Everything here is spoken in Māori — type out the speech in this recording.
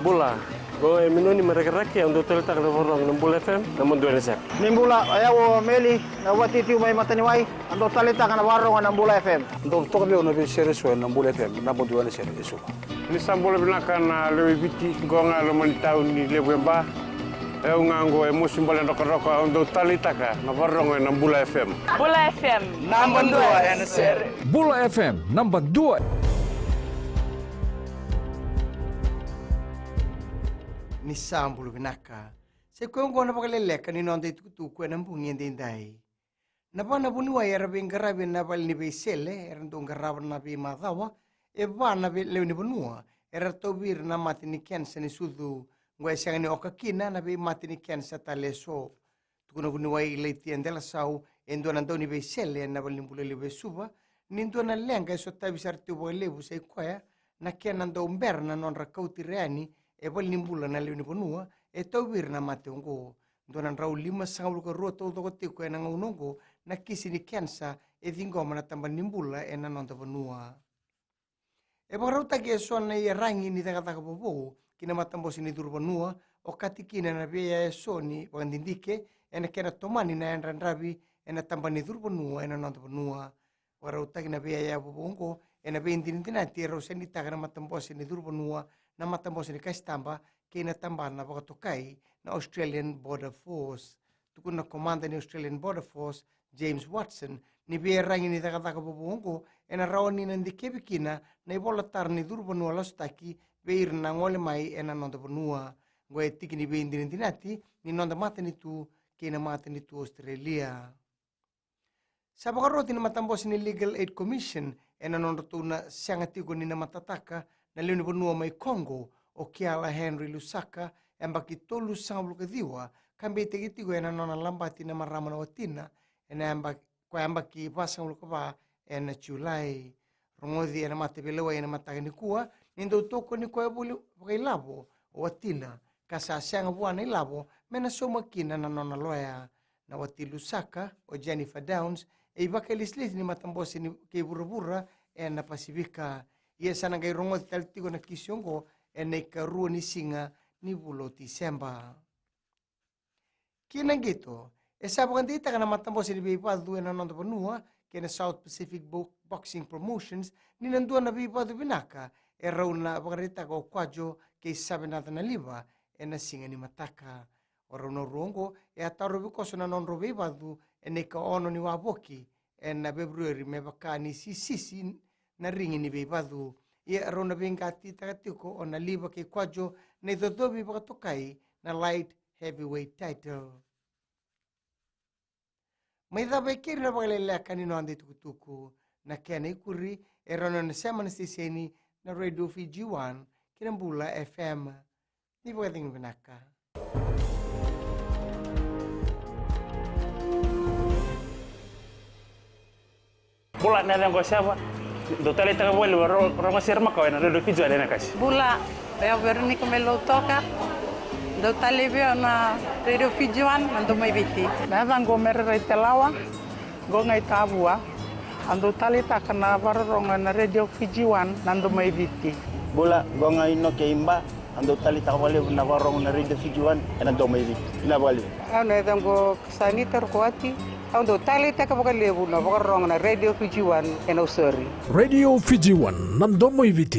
Bula. Go minuni mereka-raki yang dotel tak ada orang Bula FM namun dua nesek. Nimbula ayaw meli na wati tiu may mataniway ando talita kana warong ng Bula FM. Ando to kabi ono bi series wa ng Bula FM namun dua nesek isu. Ni sambol binakan lewi biti go nga lomon taun ni lebemba. Ngango musim bola roko-roko ando talita ka na warong ng Bula FM. Bula FM Number 2 NSR. Bula FM number 2. Ni sambulu binaka. Se kung na pakaleleka ni nonde tu ko nang bungin din dai. Na pa na bunwa era bin garabi na bal ni besele era ndong garab na bi madawa e ba na bi le ni bunwa era to bir na mati ni kensa ni sudu ngwa sang ni okakina na bi mati ni kensa taleso. Tu na bunwa ile tiendela sau endo na ndoni besele na bal ni bulele besuba ni ndo na lenga so tabi sarti bo lebu se koya na kenando umberna non rakauti reani e bal nimbula na leuni ponua e tau wir na mate ongo donan rau lima sangaulu ko roto to ko tiko e na ngongo na kisi ni kensa e vingo mana tambal nimbula e na nonta ponua e barau ta ke so na e rangi ni taka taka bobo kina matambo sini dur ponua o katikina na bia e soni pagandindike e na kena tomani na enran rabi e na tambal ni dur ponua e na nonta ponua barau ta kina bia ya bobo ongo e na bia indintina tiro seni taka na matambo sini dur ponua na matambos ni kastamba kina tambal na bakatokai na Australian Border Force. Tukun na komanda ni Australian Border Force, James Watson, ni bierang ni taka bobongo, e na rawan ni nandikebi kina na ibolatar ni durbanua lastaki, beir na ngole mai e na nonda banua. Ngoe tiki ni beindin dinati, ni nonda mata ni tu, kina mata ni tu Australia. Sa bakaroti na matambos ni Legal Aid Commission, e na nonda tu na siangatigo ni na matataka, na leuni banua mai Congo o Kiala Henry Lusaka embaki tolu sangablu kadiwa kambe tegitigo ena nona lambati na marama na watina ena embaki pasangablu kaba ena Julai rongodi ena mate belewa ena matagani kuwa nindo toko ni kwa bulu pakai labo o watina kasa sanga buana ilabo mena soma kina na nona loya na wati Lusaka o Jennifer Downs e ibaka lislit ni matambosi ni ke burabura ena Pasifika. Ia sana kay rongo taltigo na kisyongo e nei karua ni singa ni bulo Disemba. Kinang gito, e sabang dita ka na matambo si Bipadu na nando panua kaya South Pacific Boxing Promotions ni nanduan na Bipadu binaka e raw na pakarita ko kwadyo kay sabi natin na liba e na singa ni mataka. O raw na rongo e ataro bikoso na non Bipadu e nei kaono ni waboki e na February may baka ni sisi na ringi ni Bipadu. Ia rona bengati takatiko o na liba kay kwadyo na idodobi pakatokai na light heavyweight title. May dabay kiri na pakalala kanino andi tukutuku na kaya na ikuri e rona na sema na siseni na Radio Fiji 1 kinambula FM. Di ba kating binaka? Bula na lang ko siya Dotale taka vuelve rongo sirma ko na redo fijo na kasi. Bula ya Veronica Melotoka Dotale veo na redo fijoan ando mai biti na vango merre telawa go ngai tabua ando tale taka na rongo na redo fijoan ando mai biti Bula go ngai no ke imba ando talita wale na warong na redo fijuan ena do mai ina wale. ana dango saniter kwati ando tale taka bakalebu na rongo na redo fijoan eno sorry Radio Fiji 1 nandomo iviti.